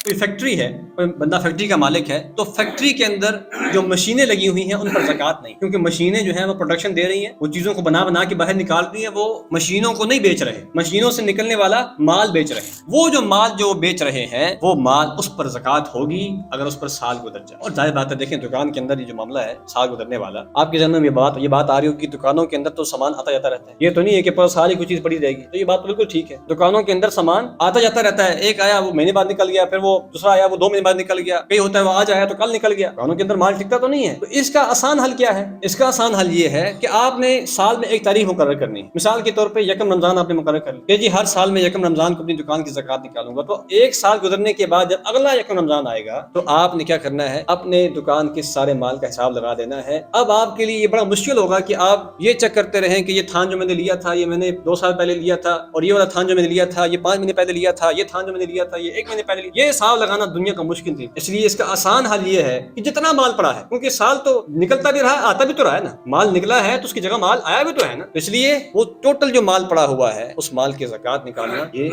کوئی فیکٹری ہے، کوئی بندہ فیکٹری کا مالک ہے، تو فیکٹری کے اندر جو مشینیں لگی ہوئی ہیں ان پر زکوٰۃ نہیں، کیونکہ مشینیں جو ہیں وہ پروڈکشن دے رہی ہیں، وہ چیزوں کو بنا کے باہر نکال رہی ہیں، وہ مشینوں کو نہیں بیچ رہے، مشینوں سے نکلنے والا مال بیچ رہے ہیں۔ وہ جو مال جو بیچ رہے ہیں وہ مال اس پر زکوٰۃ ہوگی اگر اس پر سال گزر جائے۔ اور ظاہر بات ہے، دیکھیں دکان کے اندر یہ جو معاملہ ہے سال گزرنے والا، آپ کے ذہن میں یہ بات آ رہی ہوگی کہ دکانوں کے اندر تو سامان آتا جاتا رہتا ہے، یہ تو نہیں ہے کہ پر ساری کوئی چیز پڑی رہے گی، تو یہ بات بالکل ٹھیک ہے، دکانوں کے اندر سامان آتا جاتا رہتا ہے، ایک آیا وہ مہینے بعد نکل گیا، پھر وہ دوسرا آیا وہ 2 مہینے بعد نکل گیا، کئی ہوتا ہے وہ آج آیا تو کل نکل گیا، دکانوں کے اندر مال ٹکتا تو نہیں ہے۔ تو اس کا آسان حل کیا ہے؟ اس کا آسان حل یہ ہے کہ آپ نے سال میں ایک تاریخ مقرر کرنی ہے۔ مثال کے طور پہ 1 رمضان آپ نے مقرر کر لی کہ جی ہر سال میں 1 رمضان کو اپنی دکان کی زکوٰۃ نکالوں گا، تو ایک سال گزرنے کے بعد جب اگلا 1 رمضان آئے گا تو آپ نے کیا کرنا ہے، اپنے دکان کے سارے مال کا حساب لگا دینا ہے۔ اب آپ کے لیے یہ بڑا مشکل ہوگا کہ آپ یہ چیک کرتے رہیں کہ یہ تھان جو میں نے لیا تھا یہ میں نے 2 سال پہلے لیا تھا، اور یہ والا تھان جو میں نے لیا تھا یہ 5 مہینے پہلے لیا تھا، یہ تھان جو میں نے لیا تھا یہ 1 مہینے پہلے لیا۔ یہ حساب لگانا دنیا کا مشکل تھی، اس لیے اس کا آسان حل یہ ہے کہ جتنا مال پڑا ہے، کیونکہ سال تو نکلتا بھی رہا آتا بھی تو رہا ہے نا، مال نکلا ہے تو اس کی جگہ مال آیا بھی تو ہے نا، اس لیے وہ ٹوٹل جو مال پڑا ہوا ہے اس مال کی زکوٰۃ نکالنا یہ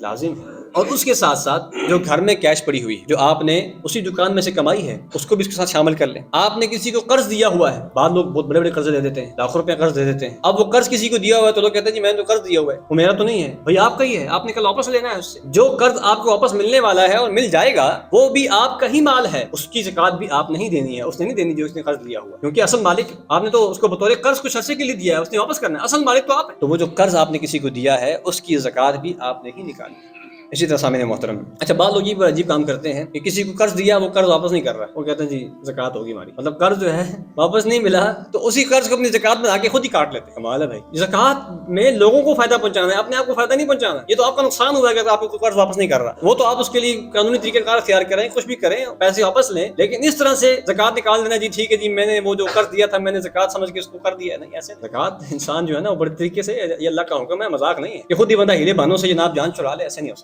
لازم ہے۔ اور اس کے ساتھ ساتھ جو گھر میں کیش پڑی ہوئی جو آپ نے اسی دکان میں سے کمائی ہے اس کو بھی اس کے ساتھ شامل کر لیں۔ آپ نے کسی کو قرض دیا ہوا ہے، بعض لوگ بہت بڑے بڑے قرض دے دیتے ہیں، لاکھوں روپے قرض دے دیتے ہیں، اب وہ قرض کسی کو دیا ہوا ہے تو لوگ کہتے ہیں جی میں نے تو قرض دیا ہوا ہے، وہ میرا تو نہیں ہے، بھائی آپ کا ہی ہے، آپ نے کل واپس لینا ہے اس سے۔ جو قرض آپ کو واپس ملنے والا ہے اور مل جائے گا وہ بھی آپ کا ہی مال ہے، اس کی زکوٰۃ بھی آپ نہیں دینی ہے، اس نے نہیں دینی جو اس نے قرض لیا ہوا، کیونکہ اصل مالک آپ نے تو اس کو بطور قرض کچھ عرصے کے لیے دیا ہے، اس نے واپس کرنا ہے، اصل مالک تو آپ ہے۔ تو وہ جو قرض آپ نے کسی کو دیا ہے اس کی زکوٰۃ بھی آپ نے ہی نکالنی ہے۔ اسی طرح سامنے محترم، اچھا بعض لوگ یہ بڑا عجیب کام کرتے ہیں کہ کسی کو قرض دیا وہ قرض واپس نہیں کر رہا، وہ کہتے ہیں جی زکوٰۃ ہوگی ہماری، مطلب قرض جو ہے واپس نہیں ملا تو اسی قرض کو اپنی زکوٰۃ میں آ کے خود ہی کاٹ لیتے ہیں۔ کمال ہے بھائی، زکوٰۃ میں لوگوں کو فائدہ پہنچانا ہے، اپنے آپ کو فائدہ نہیں پہنچانا، یہ تو آپ کا نقصان ہوا ہے کہ آپ کو قرض واپس نہیں کر رہا، وہ تو آپ اس کے لیے قانونی طریقہ کار اختیار کریں، کچھ بھی کریں، پیسے واپس لیں، لیکن اس طرح سے زکوٰۃ نکال دینا جی ٹھیک ہے جی میں نے وہ جو قرض دیا تھا میں نے زکوٰۃ سمجھ کے اس کو کر دیا ہے، نہیں ایسے زکوٰۃ انسان جو ہے نا وہ بڑے طریقے سے، یہ اللہ کا حکم ہے، مذاق نہیں ہے کہ خود ہی بندہ ہیلے بہانوں سے جناب جان چرا لے، ایسے نہیں ہو سکتا۔